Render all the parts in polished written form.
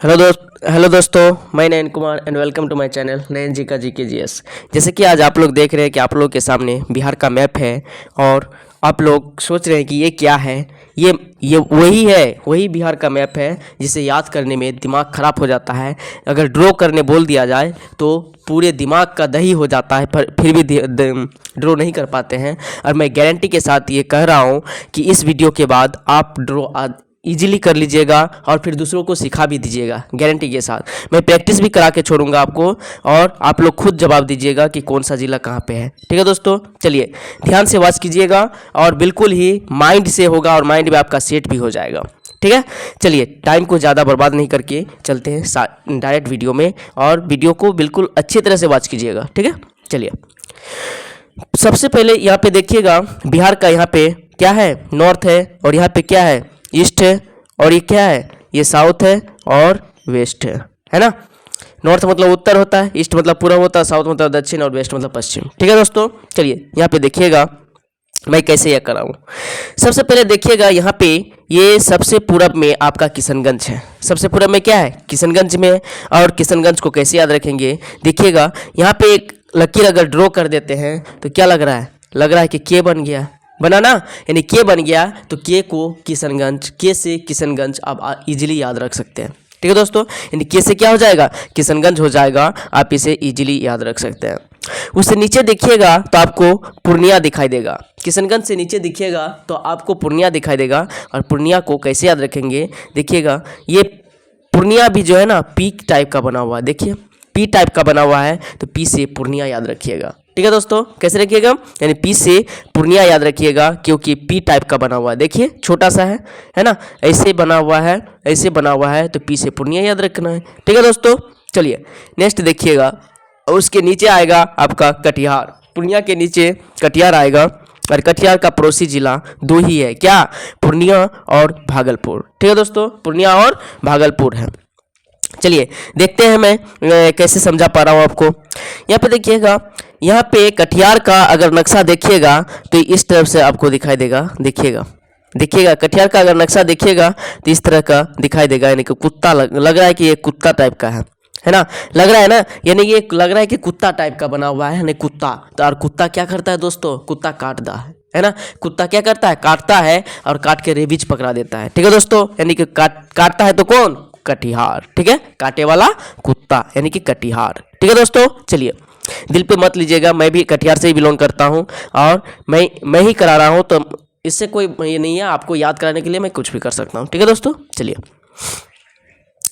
Hello दोस्तों, मैं Nayan Kumar and welcome to my channel Nayan ji का GKGS। जैसे कि आज आप लोग देख रहे हैं कि आप लोग के सामने बिहार का मैप है और आप लोग सोच रहे हैं कि ये क्या है। ये वही है, वही बिहार का मैप है जिसे याद करने में दिमाग ख़राब हो जाता है। अगर ड्रॉ करने बोल दिया जाए तो पूरे दिमाग का दही हो जाता है, पर फिर भी ड्रॉ नहीं कर पाते हैं। और मैं गारंटी के साथ ये कह रहा हूँ कि इस वीडियो के बाद आप ड्रॉ इजीली कर लीजिएगा और फिर दूसरों को सिखा भी दीजिएगा गारंटी के साथ। मैं प्रैक्टिस भी करा के छोड़ूंगा आपको और आप लोग खुद जवाब दीजिएगा कि कौन सा ज़िला कहाँ पे है। ठीक है दोस्तों, चलिए ध्यान से वॉच कीजिएगा और बिल्कुल ही माइंड से होगा और माइंड में आपका सेट भी हो जाएगा। ठीक है, चलिए टाइम को ज़्यादा बर्बाद नहीं करके चलते हैं डायरेक्ट वीडियो में, और वीडियो को बिल्कुल अच्छी तरह से वॉच कीजिएगा। ठीक है, चलिए सबसे पहले यहाँ पे देखिएगा बिहार का यहाँ पे क्या है, नॉर्थ है, और यहाँ पे क्या है, ईस्ट है, और ये क्या है, ये साउथ है और वेस्ट है ना। नॉर्थ मतलब उत्तर होता है, ईस्ट मतलब पूर्व होता है, साउथ मतलब दक्षिण और वेस्ट मतलब पश्चिम। ठीक है दोस्तों, चलिए यहाँ पे देखिएगा मैं कैसे यह कराऊँ। सबसे पहले देखिएगा यहाँ पे ये सबसे पूरब में आपका किशनगंज है। सबसे पूरब में क्या है, किशनगंज में। और किशनगंज को कैसे याद रखेंगे, देखिएगा यहाँ पे एक लकीर अगर ड्रॉ कर देते हैं तो क्या लग रहा है, लग रहा है कि के बन गया, बना ना, यानी के बन गया तो के को किशनगंज, के से किशनगंज आप इजीली याद रख सकते हैं। ठीक है दोस्तों, यानी के से क्या हो जाएगा, किशनगंज हो जाएगा, आप इसे इजीली याद रख सकते हैं। उससे नीचे देखिएगा तो आपको पूर्णिया दिखाई देगा। किशनगंज से नीचे दिखिएगा तो आपको पूर्णिया दिखाई देगा। और पूर्णिया को कैसे याद रखेंगे, देखिएगा ये पूर्णिया भी जो है ना पी टाइप का बना हुआ है। देखिए पी टाइप का बना हुआ है तो पी से पूर्णिया याद रखिएगा। ठीक है दोस्तों, कैसे रखिएगा, यानी पी से पूर्णिया याद रखिएगा क्योंकि पी टाइप का बना हुआ है। देखिए छोटा सा है ना, ऐसे बना हुआ है, ऐसे बना हुआ है तो पी से पूर्णिया याद रखना है। ठीक है दोस्तों, चलिए नेक्स्ट देखिएगा, उसके नीचे आएगा आपका कटिहार। पूर्णिया के नीचे कटिहार आएगा और कटिहार का पड़ोसी जिला दो ही है, क्या, पूर्णिया और भागलपुर। ठीक है दोस्तों, पूर्णिया और भागलपुर है। चलिए देखते हैं मैं कैसे समझा पा रहा हूँ आपको। यहाँ पे देखिएगा, यहाँ पे कटिहार का अगर नक्शा देखिएगा तो इस तरफ से आपको दिखाई देगा। देखिएगा कटिहार का अगर नक्शा देखिएगा तो इस तरह का दिखाई देगा, यानी कि कुत्ता लग रहा है कि ये कुत्ता टाइप का है ना, लग रहा है ना, यानी ये लग रहा है कि कुत्ता टाइप का बना हुआ है, यानी कुत्ता। तो और कुत्ता क्या करता है दोस्तों, कुत्ता काटता है ना। कुत्ता क्या करता है, काटता है और काट के रेबीज पकड़ा देता है। ठीक है दोस्तों, यानी कि काटता है तो कौन, कटिहार। ठीक है, काटे वाला कुत्ता यानी कि कटिहार। ठीक है दोस्तों, चलिए दिल पे मत लीजिएगा, मैं भी कटिहार से ही बिलोंग करता हूँ और मैं ही करा रहा हूँ, तो इससे कोई ये नहीं है, आपको याद कराने के लिए मैं कुछ भी कर सकता हूँ। ठीक है दोस्तों, चलिए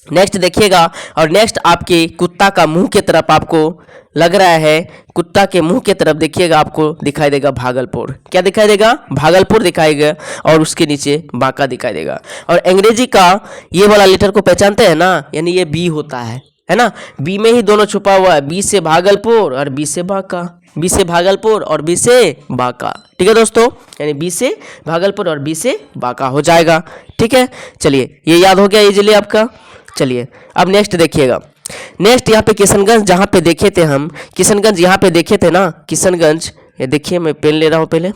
नेक्स्ट देखिएगा, और नेक्स्ट आपके कुत्ता का मुंह के तरफ आपको लग रहा है, कुत्ता के मुंह के तरफ देखिएगा आपको दिखाई देगा भागलपुर। क्या दिखाई देगा, भागलपुर दिखाई देगा, और उसके नीचे बांका दिखाई देगा। और अंग्रेजी का ये वाला लेटर को पहचानते हैं ना, यानी ये बी होता है ना, बी में ही दोनों छुपा हुआ है, बी से भागलपुर और बी से बांका, बी से भागलपुर और बी से बांका। ठीक है दोस्तों, यानी बी से भागलपुर और बी से बांका हो जाएगा। ठीक है, चलिए ये याद हो गया इजीली आपका। चलिए अब नेक्स्ट देखिएगा, नेक्स्ट यहाँ पे किशनगंज जहाँ पे देखे थे हम, किशनगंज यहाँ पे देखे थे ना, किशनगंज, ये देखिए मैं पेन ले रहा हूँ पहले।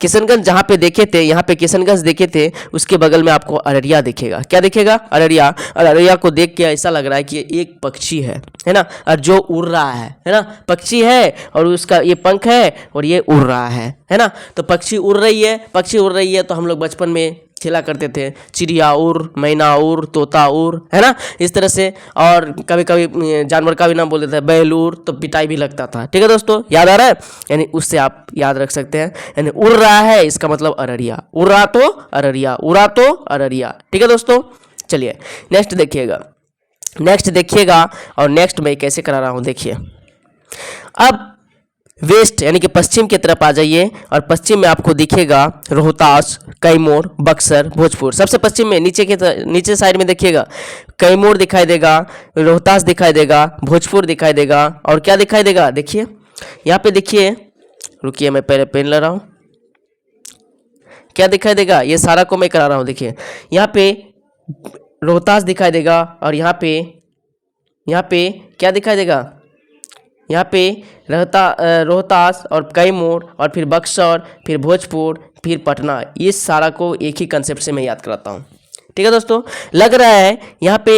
किशनगंज जहाँ पे देखे थे, यहाँ पे किशनगंज देखे थे, उसके बगल में आपको अररिया दिखेगा। क्या दिखेगा, अररिया। और अररिया को देख के ऐसा लग रहा है कि एक पक्षी है ना, और जो उड़ रहा है ना, पक्षी है और उसका ये पंख है और ये उड़ रहा है ना। तो पक्षी उड़ रही है तो हम लोग बचपन में खेला करते थे, चिड़िया उड़, मैना उड़, तोता उड़, है ना, इस तरह से। और कभी कभी जानवर का भी नाम बोल देते हैं, बैल उड़, तो पिटाई भी लगता था। ठीक है दोस्तों, याद आ रहा है, यानी उससे आप याद रख सकते हैं, यानी उड़ रहा है इसका मतलब अररिया, उड़ रहा तो अररिया, उड़ा तो अररिया। ठीक है दोस्तों, चलिए नेक्स्ट देखिएगा, और नेक्स्ट मैं कैसे करा रहा हूँ देखिए। अब वेस्ट यानी कि पश्चिम की तरफ आ जाइए, और पश्चिम में आपको दिखेगा रोहतास, कैमूर, बक्सर, भोजपुर। सबसे पश्चिम में नीचे साइड में देखिएगा, कैमूर दिखाई देगा, रोहतास दिखाई देगा, भोजपुर दिखाई देगा, और क्या दिखाई देगा, देखिए यहाँ पे देखिए, रुकिए मैं पहले पेन ले रहा हूँ, क्या दिखाई देगा, ये सारा को मैं करा रहा हूँ। देखिए यहाँ पे रोहतास दिखाई देगा, और यहाँ पे क्या दिखाई देगा, यहाँ पे रोहतास और कैमूर और फिर बक्सर, फिर भोजपुर, फिर पटना, ये सारा को एक ही कंसेप्ट से मैं याद कराता हूँ। ठीक है दोस्तों, लग रहा है यहाँ पे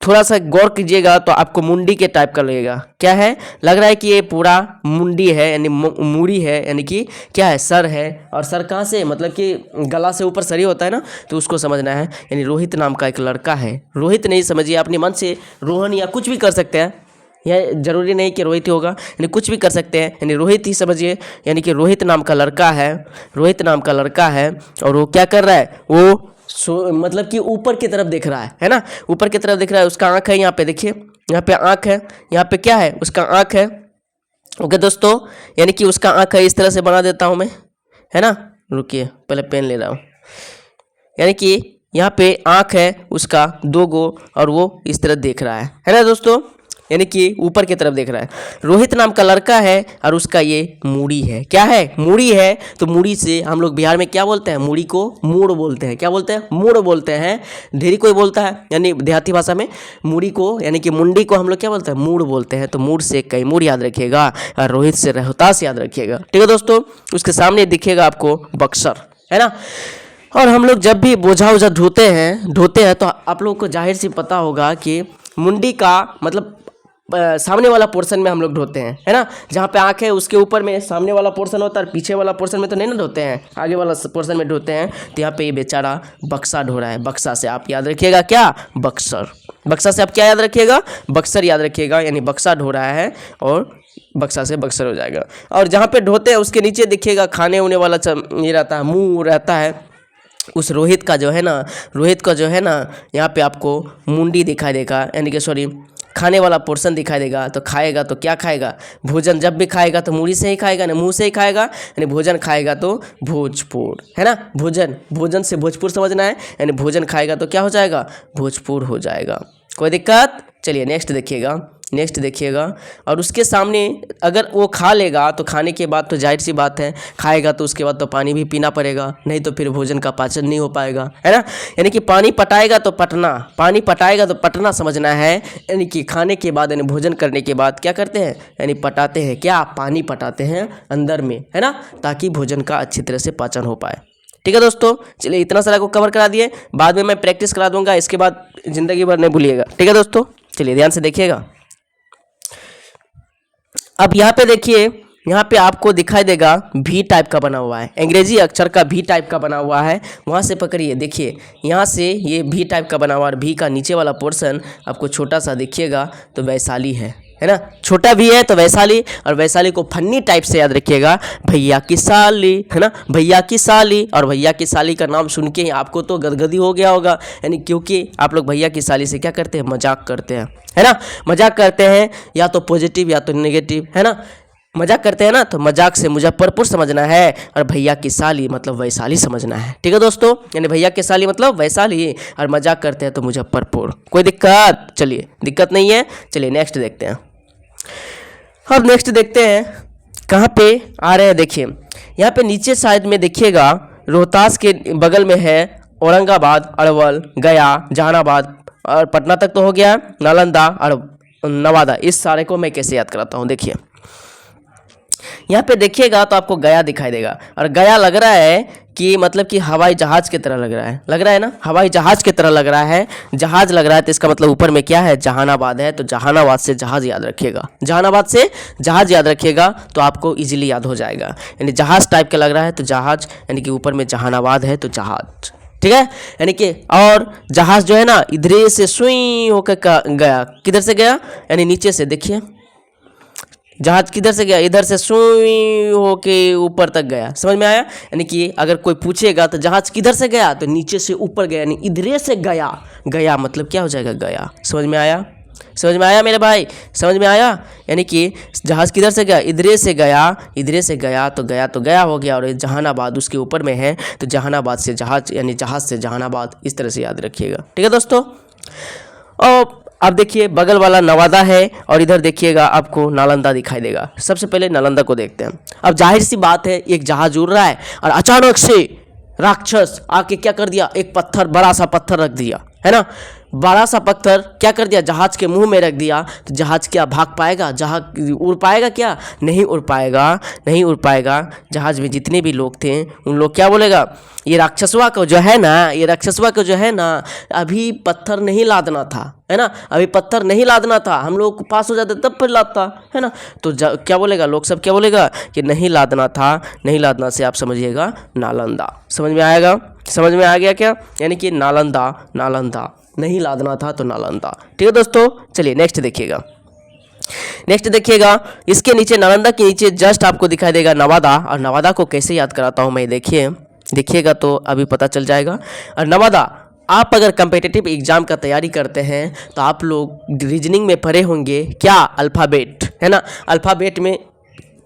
थोड़ा सा गौर कीजिएगा तो आपको मुंडी के टाइप का लगेगा। क्या है, लग रहा है कि ये पूरा मुंडी है, यानी मूड़ी है, यानी कि क्या है, सर है। और सर कहाँ से, मतलब कि गला से ऊपर सर ही होता है ना, तो उसको समझना है। यानी रोहित नाम का एक लड़का है, रोहित नहीं समझिए, अपने मन से रोहन या कुछ भी कर सकते हैं, यह जरूरी नहीं कि रोहित ही होगा, यानी कुछ भी कर सकते हैं, यानी रोहित ही समझिए। यानी कि रोहित नाम का लड़का है, रोहित नाम का लड़का है, और वो क्या कर रहा है, वो मतलब कि ऊपर की तरफ देख रहा है ना, ऊपर की तरफ देख रहा है। उसका आँख है, यहाँ पे देखिए, यहाँ पे आँख है, यहाँ पे क्या है, उसका आँख है। ओके दोस्तों, यानी कि उसका आँख है, इस तरह से बना देता हूँ मैं, है ना, रुकिए पहले पेन ले रहा हूँ। यानी कि यहाँ पे आँख है उसका 2 गो, और वो इस तरह देख रहा है ना दोस्तों, यानी कि ऊपर की तरफ देख रहा है। रोहित नाम का लड़का है और उसका ये मूड़ी है। क्या है, मूड़ी है। तो मूड़ी से हम लोग बिहार में क्या बोलते हैं, मूड़ी को मूड़ बोलते हैं। क्या बोलते हैं, मूड़ बोलते हैं। ढेरी कोई बोलता है, यानी देहाती भाषा में मूड़ी को, यानी कि मुंडी को हम लोग क्या बोलते हैं, मूड़ बोलते हैं। तो मूड़ से कैमूर याद रखिएगा, और रोहित से रोहतास याद रखिएगा। ठीक है दोस्तों, उसके सामने दिखेगा आपको बक्सर, है ना। और हम लोग जब भी बोझा वोझा ढोते हैं तो आप लोगों को जाहिर सी पता होगा कि मुंडी का मतलब सामने वाला पोर्शन में हम लोग ढोते हैं, है ना। जहाँ पे आँख है उसके ऊपर में सामने वाला पोर्शन होता है, और पीछे वाला पोर्शन में तो नहीं ना ढोते हैं, आगे वाला पोर्शन में ढोते हैं। तो यहाँ पे ये बेचारा बक्सा ढो रहा है। बक्सा से आप याद रखिएगा क्या, बक्सर। बक्सा से आप क्या याद रखिएगा, बक्सर याद रखिएगा, यानी बक्सा ढो रहा है, और बक्सा से बक्सर हो जाएगा। और जहाँ पे ढोते हैं उसके नीचे देखिएगा खाने उने वाला ये रहता है, मुँह रहता है। उस रोहित का जो है ना, यहाँ पे आपको मुंडी दिखाई देगा, यानी कि सॉरी, खाने वाला पोर्शन दिखाई देगा। तो खाएगा तो क्या खाएगा, भोजन जब भी खाएगा तो मूड़ी से ही खाएगा ना, मुंह से ही खाएगा, यानी भोजन खाएगा तो भोजपुर, है ना। भोजन से भोजपुर समझना है, यानी भोजन खाएगा तो क्या हो जाएगा, भोजपुर हो जाएगा। कोई दिक्कत। चलिए नेक्स्ट देखिएगा। और उसके सामने अगर वो खा लेगा तो खाने के बाद तो जाहिर सी बात है, खाएगा तो उसके बाद तो पानी भी पीना पड़ेगा, नहीं तो फिर भोजन का पाचन नहीं हो पाएगा, है ना। यानी कि पानी पटाएगा तो पटना समझना है। यानी कि खाने के बाद, यानी भोजन करने के बाद क्या करते हैं, यानी पटाते हैं, क्या, पानी पटाते हैं अंदर में, है ना, ताकि भोजन का अच्छी तरह से पाचन हो पाए। ठीक है दोस्तों, चलिए इतना सारा को कवर करा दिए, बाद में मैं प्रैक्टिस करा दूंगा, इसके बाद ज़िंदगी भर नहीं भूलिएगा। ठीक है दोस्तों, चलिए ध्यान से देखिएगा। अब यहाँ पे देखिए, यहाँ पे आपको दिखाई देगा भी टाइप का बना हुआ है, अंग्रेजी अक्षर का भी टाइप का बना हुआ है। वहाँ से पकड़िए, देखिए यहाँ से ये भी टाइप का बना हुआ है, भी का नीचे वाला पोर्शन आपको छोटा सा दिखिएगा तो वैशाली है ना। छोटा भी है तो वैशाली, और वैशाली को फन्नी टाइप से याद रखिएगा, भैया की साली, है ना, भैया की साली। और भैया की साली का नाम सुन के आपको तो गदगदी हो गया होगा, यानी क्योंकि आप लोग भैया की साली से क्या करते हैं, मजाक करते हैं, है ना। मजाक करते हैं या तो पॉजिटिव या तो नेगेटिव, है ना। मजाक करते हैं ना, तो मजाक से मुजफ्फरपुर समझना है, और भैया की साली मतलब वैशाली समझना है। ठीक है दोस्तों, यानी भैया की साली मतलब वैशाली, और मजाक करते हैं तो मुजफ्फरपुर। कोई दिक्कत, चलिए दिक्कत नहीं है। चलिए नेक्स्ट देखते हैं। अब नेक्स्ट देखते हैं कहाँ पे आ रहे हैं। देखिए यहाँ पे नीचे साइड में देखिएगा, रोहतास के बगल में है औरंगाबाद, अरवल, गया, जहानाबाद, और पटना तक तो हो गया, नालंदा और नवादा। इस सारे को मैं कैसे याद कराता हूँ, देखिए यहाँ पे देखिएगा तो आपको गया दिखाई देगा, और गया लग रहा है कि मतलब कि हवाई जहाज की तरह लग रहा है ना, हवाई जहाज की तरह लग रहा है, जहाज लग रहा है। तो इसका मतलब ऊपर में क्या है, जहानाबाद है। तो जहानाबाद से जहाज याद रखिएगा, जहानाबाद से जहाज याद रखिएगा तो आपको इजीली याद हो जाएगा। यानी जहाज टाइप का लग रहा है तो जहाज, यानी कि ऊपर में जहानाबाद है तो जहाज। ठीक है, यानी कि और जहाज जो है ना, इधर से सुई होकर गया, किधर से गया, यानी नीचे से। देखिए जहाज किधर से गया, इधर से सुई होके ऊपर तक गया। समझ में आया। यानी कि अगर कोई पूछेगा तो जहाज किधर से गया, तो नीचे से ऊपर गया, यानी इधरे से गया। गया मतलब क्या हो जाएगा, गया। समझ में आया मेरे भाई, समझ में आया। यानी कि जहाज किधर से गया, इधरे से गया, तो गया हो गया। और जहानाबाद उसके ऊपर में है, तो जहानाबाद से जहाज, यानी जहाज से जहानाबाद, इस तरह से याद रखिएगा। ठीक है दोस्तों। और अब देखिए बगल वाला नवादा है, और इधर देखिएगा आपको नालंदा दिखाई देगा। सबसे पहले नालंदा को देखते हैं। अब जाहिर सी बात है, एक जहाज उड़ रहा है और अचानक से राक्षस आके क्या कर दिया, एक पत्थर, बड़ा सा पत्थर रख दिया। है ना। बड़ा सा पत्थर क्या कर दिया, जहाज के मुंह में रख दिया, तो जहाज क्या भाग पाएगा, जहाज उड़ पाएगा क्या, नहीं उड़ पाएगा, नहीं उड़ पाएगा। जहाज में जितने भी लोग थे उन लोग क्या बोलेगा, ये राक्षसवा को जो है ना, ये राक्षसवा को जो है ना, अभी पत्थर नहीं लादना था, है ना, अभी पत्थर नहीं लादना था, हम लोग को पास हो जाते तब फिर लादता, है ना। तो क्या बोलेगा, लोग सब क्या बोलेगा कि नहीं लादना था, नहीं लादना से आप समझिएगा नालंदा। समझ में आएगा, समझ में आ गया क्या, यानी कि नालंदा, नालंदा नहीं लादना था तो नालंदा। ठीक है दोस्तों, चलिए नेक्स्ट देखिएगा, नेक्स्ट देखिएगा। इसके नीचे नालंदा के नीचे जस्ट आपको दिखाई देगा नवादा, और नवादा को कैसे याद कराता हूँ मैं, देखिएगा तो अभी पता चल जाएगा। और नवादा, आप अगर कम्पिटिटिव एग्जाम का तैयारी करते हैं तो आप लोग रीजनिंग में पढ़े होंगे क्या, अल्फ़ाबेट, है ना। अल्फ़ाबेट में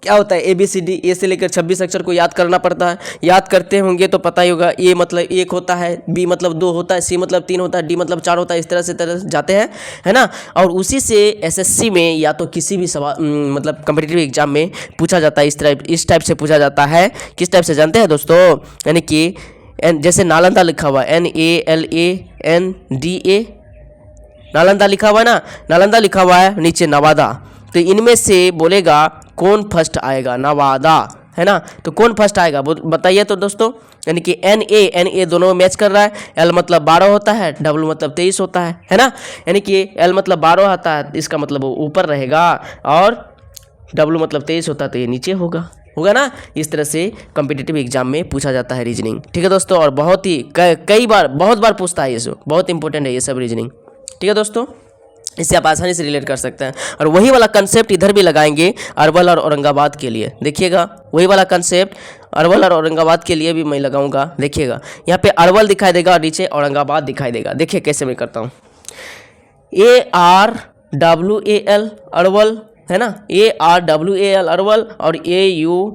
क्या होता है, ABCD, ए से लेकर 26 अक्षर को याद करना पड़ता है। याद करते होंगे तो पता ही होगा, ए मतलब 1 होता है, बी मतलब 2 होता है, सी मतलब 3 होता है, डी मतलब 4 होता है, इस तरह से जाते हैं, है ना। और उसी से SSC में या तो किसी भी सवाल मतलब कम्पिटिटिव एग्जाम में पूछा जाता है, इस टाइप से पूछा जाता है। किस टाइप से जानते हैं दोस्तों, यानी कि जैसे नालंदा लिखा हुआ है, NALANDA, नालंदा लिखा हुआ है ना, नालंदा लिखा हुआ है, नीचे नवादा, तो इनमें से बोलेगा कौन फर्स्ट आएगा, नवादा, है ना। तो कौन फर्स्ट आएगा बताइए तो दोस्तों, यानी कि NA दोनों में मैच कर रहा है। L मतलब 12 होता है, W मतलब 23 होता है ना। यानी कि L मतलब 12 आता है, इसका मतलब वो ऊपर रहेगा, और W मतलब 23 होता है तो ये नीचे होगा ना। इस तरह से कॉम्पिटिटिव एग्जाम में पूछा जाता है रीजनिंग। ठीक है दोस्तों, और बहुत ही कई बार, बहुत बार पूछता है ये सब, बहुत इंपॉर्टेंट है ये सब रीजनिंग। ठीक है दोस्तों, इससे आप आसानी से रिलेट कर सकते हैं। और वही वाला कंसेप्ट इधर भी लगाएंगे अरवल और औरंगाबाद के लिए, देखिएगा वही वाला कंसेप्ट अरवल और औरंगाबाद के लिए भी मैं लगाऊंगा। देखिएगा यहाँ पे अरवल दिखाई देगा और नीचे औरंगाबाद दिखाई देगा। देखिए कैसे मैं करता हूँ, ARWAL अरवल, है ना, ARWAL अरवल, और AURANGA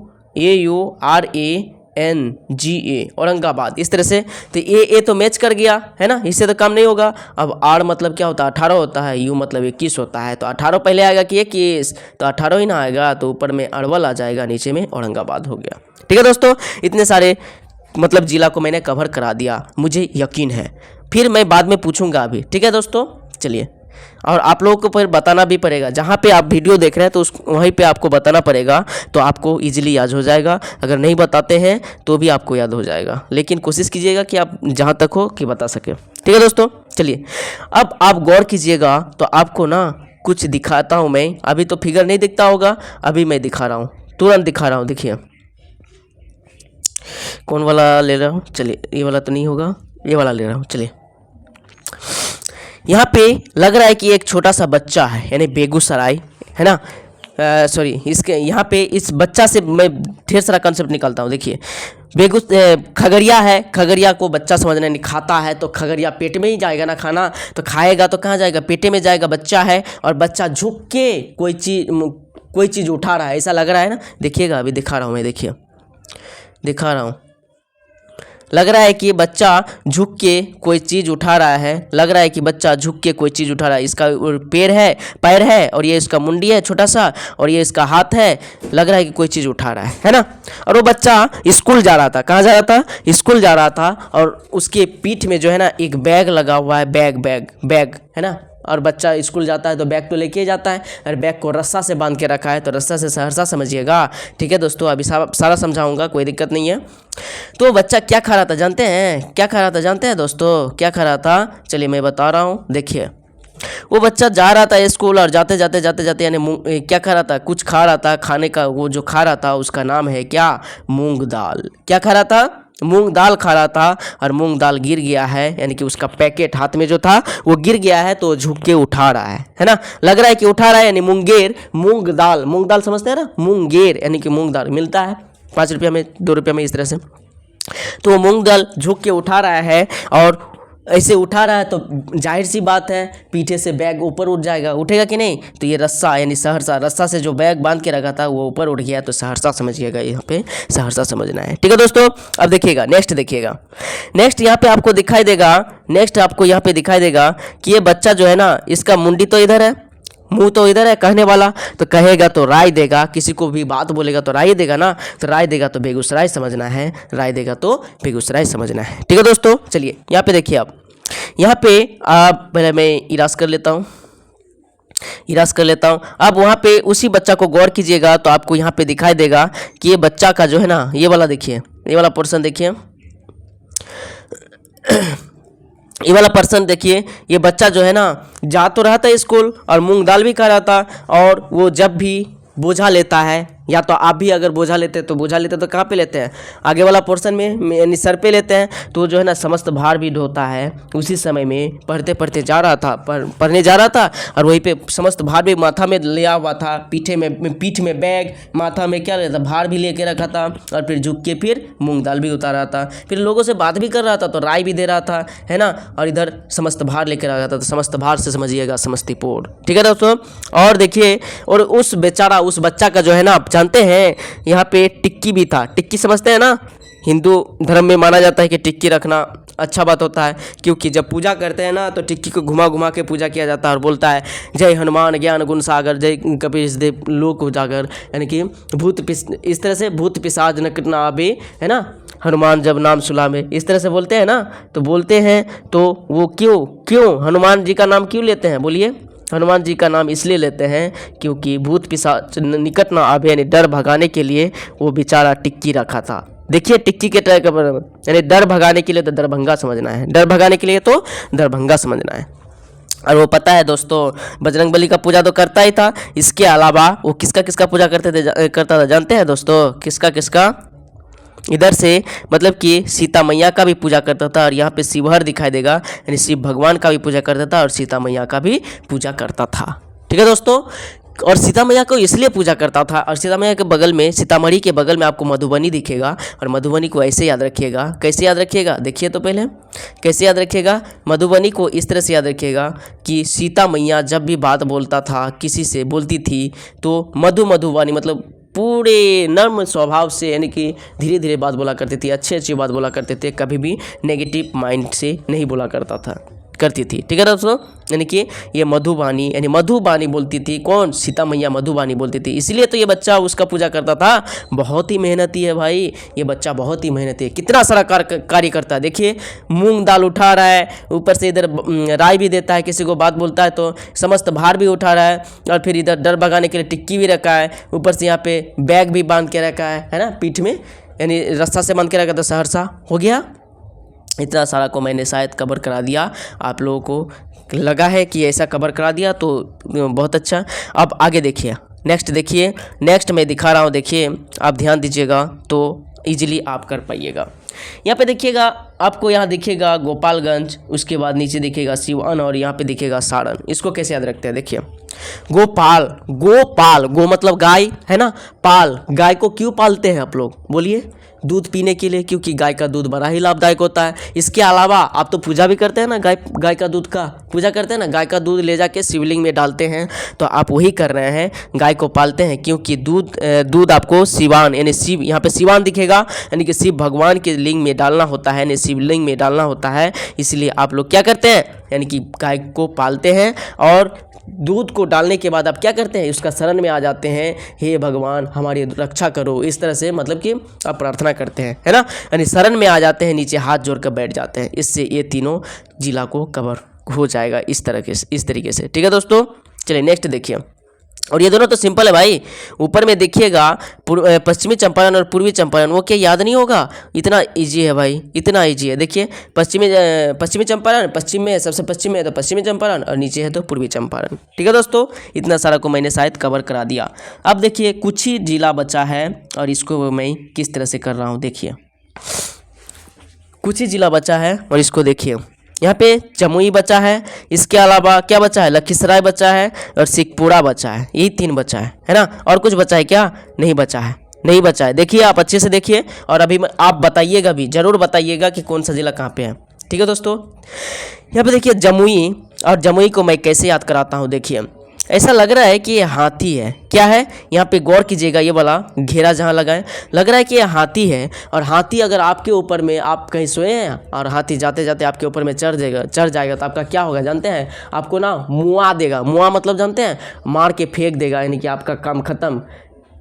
औरंगाबाद, इस तरह से। तो ए तो मैच कर गया, है ना, इससे तो काम नहीं होगा। अब आर मतलब क्या होता है, 18 होता है, यू मतलब 21 होता है, तो 18 पहले आएगा कि 21, तो 18 ही ना आएगा, तो ऊपर में अरवल आ जाएगा, नीचे में औरंगाबाद हो गया। ठीक है दोस्तों, इतने सारे मतलब जिला को मैंने कवर करा दिया, मुझे यकीन है। फिर मैं बाद में पूछूंगा अभी। ठीक है दोस्तों, चलिए, और आप लोगों को फिर बताना भी पड़ेगा, जहाँ पे आप वीडियो देख रहे हैं तो वहीं पे आपको बताना पड़ेगा, तो आपको इजीली याद हो जाएगा। अगर नहीं बताते हैं तो भी आपको याद हो जाएगा, लेकिन कोशिश कीजिएगा कि आप जहाँ तक हो कि बता सके। ठीक है दोस्तों, चलिए अब आप गौर कीजिएगा, तो आपको ना कुछ दिखाता हूँ मैं। अभी तो फिगर नहीं दिखता होगा, अभी मैं दिखा रहा हूँ, तुरंत दिखा रहा हूँ। देखिए कौन वाला ले रहा हूँ, चलिए ये वाला तो नहीं होगा, ये वाला ले रहा हूँ। चलिए यहाँ पे लग रहा है कि एक छोटा सा बच्चा है, यानी बेगूसराय, है ना, सॉरी, इसके यहाँ पे इस बच्चा से मैं ढेर सारा कंसेप्ट निकालता हूँ। देखिए खगड़िया है, खगड़िया को बच्चा समझना नहीं, खाता है तो खगड़िया पेट में ही जाएगा ना खाना, तो खाएगा तो कहाँ जाएगा, पेटे में जाएगा। बच्चा है और बच्चा झुक के कोई चीज़ उठा रहा है, ऐसा लग रहा है ना। देखिएगा अभी दिखा रहा हूँ मैं, देखिए दिखा रहा हूँ, लग रहा है कि ये बच्चा झुक के कोई चीज़ उठा रहा है, लग रहा है कि बच्चा झुक के कोई चीज़ उठा रहा है। इसका पैर है, और ये इसका मुंडी है छोटा सा, और ये इसका हाथ है, लग रहा है कि कोई चीज़ उठा रहा है ना। और वो बच्चा स्कूल जा रहा था, कहाँ जा रहा था, स्कूल जा रहा था, और उसके पीठ में जो है ना एक बैग लगा हुआ है, बैग है ना। और बच्चा स्कूल जाता है तो बैग तो लेके जाता है, और बैग को रस्सा से बांध के रखा है, तो रस्सा से सहरसा समझिएगा। ठीक है दोस्तों, अभी सारा समझाऊंगा, कोई दिक्कत नहीं है। तो बच्चा क्या खा रहा था जानते हैं, क्या खा रहा था जानते हैं दोस्तों, क्या खा रहा था, चलिए मैं बता रहा हूँ। देखिए वो बच्चा जा रहा था स्कूल, और जाते जाते यानी क्या खा रहा था, कुछ खा रहा था, खाने का वो जो खा रहा था उसका नाम है क्या, मूंग दाल। क्या खा रहा था, मूंग दाल खा रहा था, और मूंग दाल गिर गया है, यानी कि उसका पैकेट हाथ में जो था वो गिर गया है, तो झुक के उठा रहा है ना। लग रहा है कि उठा रहा है, यानी मूंग दाल समझते हैं ना, मुंगेर यानी कि मूंग दाल मिलता है 5 रुपया में, 2 रुपया में, इस तरह से। तो वो मूंग दाल झुक के उठा रहा है, और ऐसे उठा रहा है तो जाहिर सी बात है पीछे से बैग ऊपर उठ जाएगा, उठेगा कि नहीं। तो ये रस्सा यानी सहरसा, रस्सा से जो बैग बांध के रखा था वो ऊपर उठ गया, तो सहरसा समझिएगा, यहाँ पे सहरसा समझना है। ठीक है दोस्तों, अब देखिएगा नेक्स्ट यहाँ पे आपको दिखाई देगा, यहाँ पे दिखाई देगा कि ये बच्चा जो है ना, इसका मुंडी तो इधर है, मुंह तो इधर है, कहने वाला तो कहेगा तो राय देगा, किसी को भी बात बोलेगा तो राय देगा ना, तो राय देगा तो बेगूसराय समझना है, राय देगा तो बेगूसराय समझना है। ठीक है दोस्तों, चलिए यहाँ पे देखिए आप, यहाँ पे आप पहले मैं इराज कर लेता हूँ, अब वहाँ पे उसी बच्चा को गौर कीजिएगा तो आपको यहाँ पे दिखाई देगा कि ये बच्चा का जो है ना, ये वाला देखिए, ये वाला पोर्शन देखिए, ये वाला पर्सन देखिए, ये बच्चा जो है ना जा तो रहा था स्कूल और मूंग दाल भी खा रहा था, और वो जब भी बोझा लेता है, या तो आप भी अगर बोझा लेते तो कहाँ पे लेते हैं, आगे वाला पोर्शन में यानी सर पे लेते हैं, तो जो है ना समस्त भार भी ढोता है। उसी समय में पढ़ते पढ़ते जा रहा था, पढ़ने जा रहा था, और वहीं पे समस्त भार भी माथा में लिया हुआ था, पीठ में बैग, माथा में क्या लेता भार भी लेके रखा था, और फिर झुक के फिर मूंग दाल भी उतार रहा था, फिर लोगों से बात भी कर रहा था, तो राय भी दे रहा था, है ना, और इधर समस्त भार लेकर आ रहा था। तो समस्त भार से समझिएगा समस्तीपुर, ठीक है दोस्तों। और देखिए, और उस बेचारा, उस बच्चा का जो है ना, आप जानते हैं यहाँ पे टिक्की भी था। टिक्की समझते हैं ना, हिंदू धर्म में माना जाता है कि टिक्की रखना अच्छा बात होता है, क्योंकि जब पूजा करते हैं ना तो टिक्की को घुमा घुमा के पूजा किया जाता है, और बोलता है जय हनुमान ज्ञान गुण सागर, जय कपीस देव लोक उजागर, यानी कि इस तरह से भूत पिशाच नकट न आवे, है ना, हनुमान जब नाम सुलावे, इस तरह से बोलते हैं ना। तो बोलते हैं तो वो क्यों हनुमान जी का नाम क्यों लेते हैं, बोलिए। हनुमान जी का नाम इसलिए लेते हैं क्योंकि भूत पिशाच निकट ना आवे, यानी डर भगाने के लिए वो बेचारा टिक्की रखा था। देखिए टिक्की के ट्रैक पर, यानी डर भगाने के लिए तो दरभंगा समझना है, डर भगाने के लिए तो दरभंगा समझना है। और वो पता है दोस्तों, बजरंगबली का पूजा तो करता ही था, इसके अलावा वो किसका पूजा करता था जानते हैं दोस्तों, किसका इधर से मतलब कि सीता मैया का भी पूजा करता था, और यहाँ पे शिवहर दिखाई देगा, यानी शिव भगवान का भी पूजा करता था, और सीता मैया का भी पूजा करता था, ठीक है दोस्तों। और सीता मैया को इसलिए पूजा करता था, और सीता मैया के बगल में, सीतामढ़ी के बगल में आपको मधुबनी दिखेगा, और मधुबनी को ऐसे याद रखिएगा। कैसे याद रखिएगा, देखिए तो पहले कैसे याद रखिएगा। मधुबनी को इस तरह से याद रखिएगा कि सीता मैया जब भी बात बोलता था, किसी से बोलती थी, तो मधुबनी मतलब पूरे नर्म स्वभाव से, यानी कि धीरे धीरे बात बोला करती थी, अच्छी बात बोला करते थे, कभी भी नेगेटिव माइंड से नहीं बोला करती थी, ठीक है दोस्तों। यानी कि ये मधुबानी बोलती थी, कौन, सीता मैया मधुबानी बोलती थी, इसलिए तो ये बच्चा उसका पूजा करता था। बहुत ही मेहनती है भाई, ये बच्चा बहुत ही मेहनती है, कितना सारा कार्य करता है। देखिए मूंग दाल उठा रहा है, ऊपर से इधर राय भी देता है, किसी को बात बोलता है तो समस्त भार भी उठा रहा है, और फिर इधर डर भगाने के लिए टिक्की भी रखा है, ऊपर से यहाँ पे बैग भी बांध के रखा है ना, पीठ में, यानी रस्सा से बांध के रखा था, सहरसा हो गया। इतना सारा को मैंने शायद कवर करा दिया, आप लोगों को लगा है कि ऐसा कवर करा दिया तो बहुत अच्छा। अब आगे देखिए, नेक्स्ट मैं दिखा रहा हूँ, देखिए आप ध्यान दीजिएगा तो इजीली आप कर पाइएगा। यहाँ पे देखिएगा, आपको यहाँ दिखेगा गोपालगंज, उसके बाद नीचे दिखेगा सिवान, और यहाँ पे दिखेगा सारण। इसको कैसे याद रखते हैं, देखिए गोपाल, गो मतलब गाय है ना, पाल, गाय को क्यों पालते हैं आप लोग, बोलिए, दूध पीने के लिए, क्योंकि गाय का दूध बड़ा ही लाभदायक होता है। इसके अलावा आप तो पूजा भी करते हैं ना, गाय का दूध का पूजा करते हैं ना, गाय का दूध ले जाके शिवलिंग में डालते हैं, तो आप वही कर रहे हैं, गाय को पालते हैं, क्योंकि दूध आपको शिवान, यानी शिव, यहाँ पे शिवान दिखेगा, यानी कि शिव भगवान के लिंग में डालना होता है, यानी शिवलिंग में डालना होता है, इसलिए आप लोग क्या करते हैं, यानी कि गाय को पालते हैं, और दूध को डालने के बाद आप क्या करते हैं, उसका शरण में आ जाते हैं, हे भगवान हमारी रक्षा करो, इस तरह से मतलब कि आप प्रार्थना करते हैं, है ना, यानी शरण में आ जाते हैं, नीचे हाथ जोड़कर बैठ जाते हैं। इससे ये तीनों जिला को कवर हो जाएगा इस तरीके से, ठीक है दोस्तों। चलिए नेक्स्ट देखिए, और ये दोनों तो सिंपल है भाई। ऊपर में देखिएगा पश्चिमी चंपारण और पूर्वी चंपारण, वो क्या याद नहीं होगा, इतना इजी है भाई, इतना इजी है। देखिए पश्चिमी चंपारण, पश्चिम में सबसे पश्चिम में है तो पश्चिमी चंपारण, और नीचे है तो पूर्वी चंपारण, ठीक है दोस्तों। इतना सारा को मैंने शायद कवर करा दिया। अब देखिए कुछ ही जिला बचा है, और इसको मैं किस तरह से कर रहा हूँ, देखिए कुछ ही जिला बचा है, और इसको देखिए, यहाँ पे जमुई बचा है, इसके अलावा क्या बचा है, लखीसराय बचा है, और शेखपुरा बचा है, यही 3 बचा है ना। और कुछ बचा है क्या, नहीं बचा है। देखिए आप अच्छे से देखिए, और अभी आप बताइएगा भी, जरूर बताइएगा कि कौन सा जिला कहाँ पे है, ठीक है दोस्तों। यहाँ पे देखिए जमुई, और जमुई को मैं कैसे याद कराता हूँ, देखिए ऐसा लग रहा है कि ये हाथी है, क्या है, यहाँ पे गौर कीजिएगा, ये वाला घेरा जहाँ लगा है, लग रहा है कि ये हाथी है। और हाथी अगर आपके ऊपर में, आप कहीं सोए हैं और हाथी जाते जाते आपके ऊपर में चढ़ जाएगा तो आपका क्या होगा जानते हैं, आपको ना मुआ देगा। मुआ मतलब जानते हैं, मार के फेंक देगा, यानी कि आपका काम खत्म।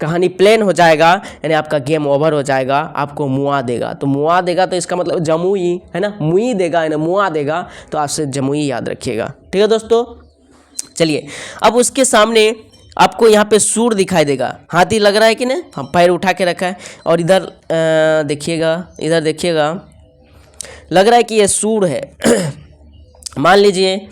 कहानी प्लेन हो जाएगा यानी आपका गेम ओवर हो जाएगा, आपको मुआ देगा। तो मुआ देगा तो इसका मतलब जमुई है ना, मुई देगा यानी मुआ देगा, तो आपसे जमुई याद रखिएगा। ठीक है दोस्तों, चलिए अब उसके सामने आपको यहाँ पे सूर दिखाई देगा, हाथी लग रहा है कि नहीं, हम पैर उठा के रखा है, और इधर देखिएगा, इधर देखिएगा, लग रहा है कि ये सूर है। मान लीजिए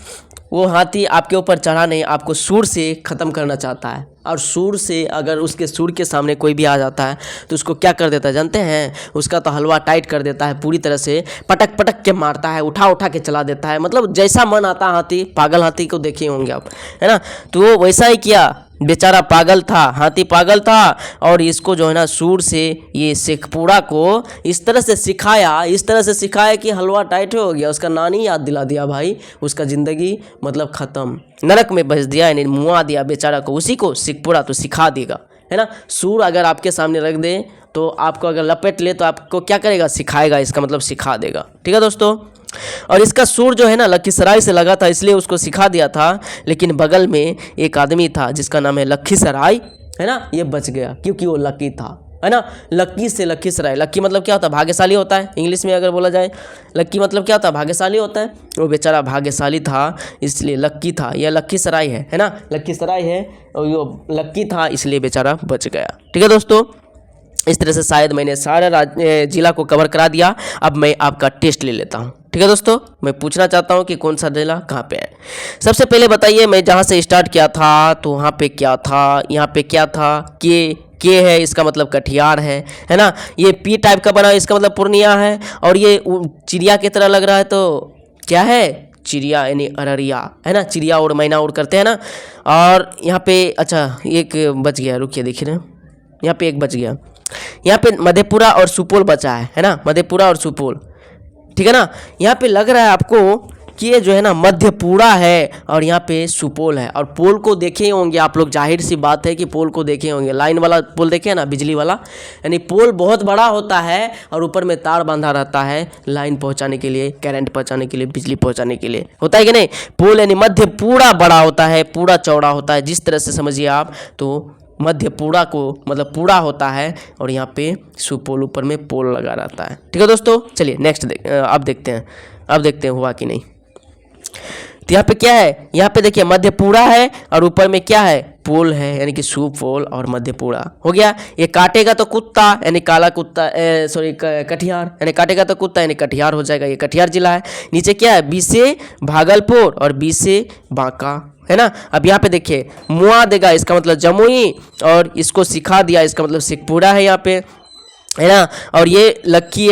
वो हाथी आपके ऊपर चढ़ा नहीं, आपको सूर से ख़त्म करना चाहता है, और सूर से अगर उसके सूर के सामने कोई भी आ जाता है तो उसको क्या कर देता है जानते हैं, उसका तो हलवा टाइट कर देता है, पूरी तरह से पटक पटक के मारता है, उठा उठा के चला देता है, मतलब जैसा मन आता हाथी, पागल हाथी को देखे होंगे आप, है ना। तो वो वैसा ही किया, बेचारा पागल था, हाथी पागल था, और इसको जो है ना सूर से ये शेखपुरा को इस तरह से सिखाया, इस तरह से सिखाया कि हलवा टाइट हो गया, उसका नानी याद दिला दिया भाई, उसका ज़िंदगी मतलब ख़त्म, नरक में बस दिया, यानी मुआ दिया बेचारा को, उसी को शेखपुरा तो सिखा देगा, है ना। सूर अगर आपके सामने रख दे तो आपको अगर लपेट ले तो आपको क्या करेगा, सिखाएगा, इसका मतलब सिखा देगा। ठीक है दोस्तों, और इसका सूर जो है ना लखीसराय से लगा था, इसलिए उसको सिखा दिया था, लेकिन बगल में एक आदमी था जिसका नाम है लखीसराय, है ना, ये बच गया क्योंकि वो लकी था, है ना। लकी से लखीसराय, लकी मतलब क्या होता है, भाग्यशाली होता है, इंग्लिश में अगर बोला जाए लकी मतलब क्या होता है, भाग्यशाली होता है। वो बेचारा भाग्यशाली था इसलिए लक्की था, यह लखीसराय है ना, लखीसराय है, और वो लक्की था इसलिए बेचारा बच गया। ठीक है दोस्तों, इस तरह से शायद मैंने सारा जिला को कवर करा दिया। अब मैं आपका टेस्ट ले लेता हूँ। ठीक है दोस्तों, मैं पूछना चाहता हूँ कि कौन सा जिला कहाँ पे है। सबसे पहले बताइए, मैं जहाँ से स्टार्ट किया था तो वहाँ पे क्या था, यहाँ पे क्या था, के है, इसका मतलब कटिहार है ना। ये पी टाइप का बना, इसका मतलब पूर्णिया है, और ये चिड़िया की तरह लग रहा है तो क्या है, चिड़िया यानी अररिया, है ना, चिड़िया उड़ मैना उड़ करते हैं ना। और यहाँ पे अच्छा एक बच गया, रुकिए देखिए ना, यहाँ पे एक बच गया, यहाँ पे मधेपुरा और सुपौल बचा है ना, मधेपुरा और सुपौल, ठीक है ना। यहाँ पे लग रहा है आपको कि ये जो है ना मधेपुरा है और यहाँ पे सुपौल है, और पोल को देखे होंगे आप लोग, जाहिर सी बात है कि पोल को देखे होंगे, लाइन वाला पोल देखे ना, बिजली वाला, यानी पोल बहुत बड़ा होता है और ऊपर में तार बांधा रहता है लाइन पहुँचाने के लिए, करंट पहुँचाने के लिए, बिजली पहुँचाने के लिए, होता है कि नहीं। पोल यानी मधेपुरा बड़ा होता है, पूरा चौड़ा होता है, जिस तरह से समझिए आप, तो मधेपुरा को मतलब पूरा होता है, और यहाँ पे सुपौल ऊपर में पोल लगा रहता है। ठीक है दोस्तों, चलिए नेक्स्ट अब देखते हैं हुआ कि नहीं। तो यहाँ पे क्या है, यहाँ पे देखिए मधेपुरा है और ऊपर में क्या है, पोल है, यानी कि सुपौल और मधेपुरा हो गया। ये काटेगा तो कुत्ता यानी काला कुत्ता, सॉरी कटिहार, यानी काटेगा तो कुत्ता यानी कटिहार हो जाएगा, ये कटिहार जिला है। नीचे क्या है, बी से भागलपुर और बी से बांका, है ना। अब यहाँ पे देखिए मुआ देगा, इसका मतलब जमुई, और इसको सिखा दिया, इसका मतलब शेखपुरा है यहाँ पे, है ना। और ये लक्की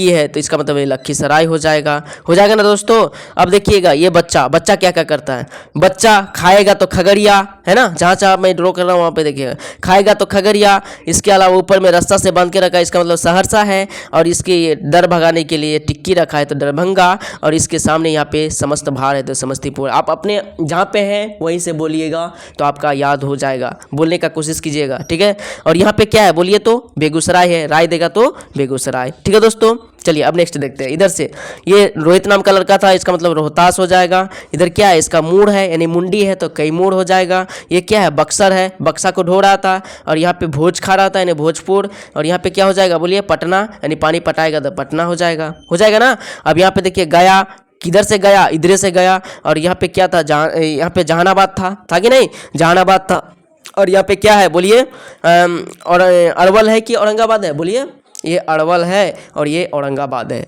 है तो इसका मतलब ये लखीसराय हो जाएगा ना दोस्तों। अब देखिएगा ये बच्चा क्या क्या करता है, बच्चा खाएगा तो खगड़िया, है ना, जहाँ मैं ड्रॉ कर रहा हूँ वहाँ पे देखिएगा, खाएगा तो खगड़िया, इसके अलावा ऊपर में रास्ता से बांध के रखा है, इसका मतलब सहरसा है, और इसके ये डर भगाने के लिए टिक्की रखा है तो दरभंगा, और इसके सामने यहाँ पे समस्त भार है तो समस्तीपुर। आप अपने जहाँ पे हैं वहीं से बोलिएगा तो आपका याद हो जाएगा, बोलने का कोशिश कीजिएगा, ठीक है। और यहाँ पे क्या है बोलिए तो बेगूसराय है, राय देगा तो बेगूसराय। ठीक है दोस्तों, चलिए अब नेक्स्ट देखते हैं। इधर से ये रोहित नाम का लड़का था, इसका मतलब रोहतास हो जाएगा। इधर क्या है, इसका मूड है यानी मुंडी है तो कई मूड हो जाएगा। ये क्या है, बक्सर है, बक्सा को ढो रहा था, और यहाँ पे भोज खा रहा था यानी भोजपुर, और यहाँ पे क्या हो जाएगा बोलिए, पटना, यानी पानी पटाएगा तो पटना हो जाएगा ना। अब यहाँ पे देखिए गया, किधर से गया, इधर से गया, और यहाँ पे क्या था, यहाँ पे जहानाबाद था कि नहीं, जहानाबाद था। और यहाँ पे क्या है बोलिए, और अरवल है कि औरंगाबाद है, बोलिए ये अरवल है और ये औरंगाबाद है,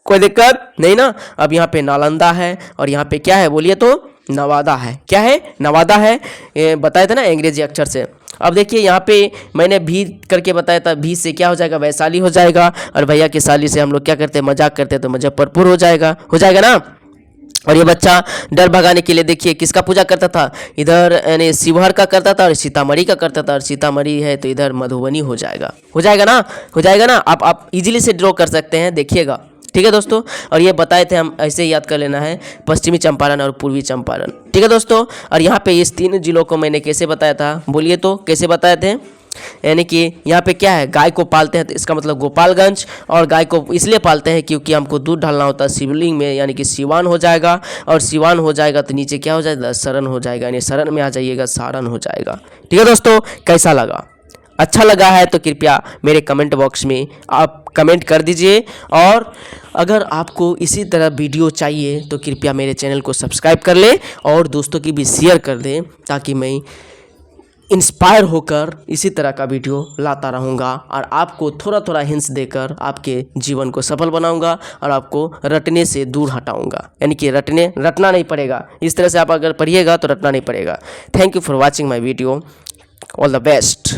कोई दिक्कत नहीं ना। अब यहाँ पे नालंदा है, और यहाँ पे क्या है बोलिए तो नवादा है, क्या है, नवादा है, ये बताए थे ना अंग्रेजी अक्षर से। अब देखिए यहाँ पे मैंने भी करके बताया था, भी से क्या हो जाएगा, वैशाली हो जाएगा, और भैया की साली से हम लोग क्या करते हैं, मजाक करते हैं तो मुजफ्फरपुर हो जाएगा ना। और ये बच्चा डर भगाने के लिए देखिए किसका पूजा करता था, इधर यानी शिवहर का करता था और सीतामढ़ी का करता था, और सीतामढ़ी है तो इधर मधुबनी हो जाएगा ना। आप इजीली से ड्रॉ कर सकते हैं, देखिएगा, ठीक है दोस्तों। और ये बताए थे हम, ऐसे ही याद कर लेना है, पश्चिमी चंपारण और पूर्वी चंपारण, ठीक है दोस्तों। और यहाँ पे इस 3 जिलों को मैंने कैसे बताया था, बोलिए तो कैसे बताए थे, यानी कि यहाँ पे क्या है, गाय को पालते हैं तो इसका मतलब गोपालगंज, और गाय को इसलिए पालते हैं क्योंकि हमको दूध डालना होता है शिवलिंग में, यानी कि सिवान हो जाएगा, और सिवान हो जाएगा तो नीचे क्या हो जाएगा, शरण हो जाएगा, यानी शरण में आ जाइएगा, सारण हो जाएगा। ठीक है दोस्तों, कैसा लगा, अच्छा लगा है तो कृपया मेरे कमेंट बॉक्स में आप कमेंट कर दीजिए, और अगर आपको इसी तरह वीडियो चाहिए तो कृपया मेरे चैनल को सब्सक्राइब कर लें और दोस्तों की भी शेयर कर दें, ताकि मैं इंस्पायर होकर इसी तरह का वीडियो लाता रहूँगा और आपको थोड़ा थोड़ा हिंट्स देकर आपके जीवन को सफल बनाऊँगा और आपको रटने से दूर हटाऊँगा, यानी कि रटना नहीं पड़ेगा। इस तरह से आप अगर पढ़िएगा तो रटना नहीं पड़ेगा। Thank you for watching my video. All the best.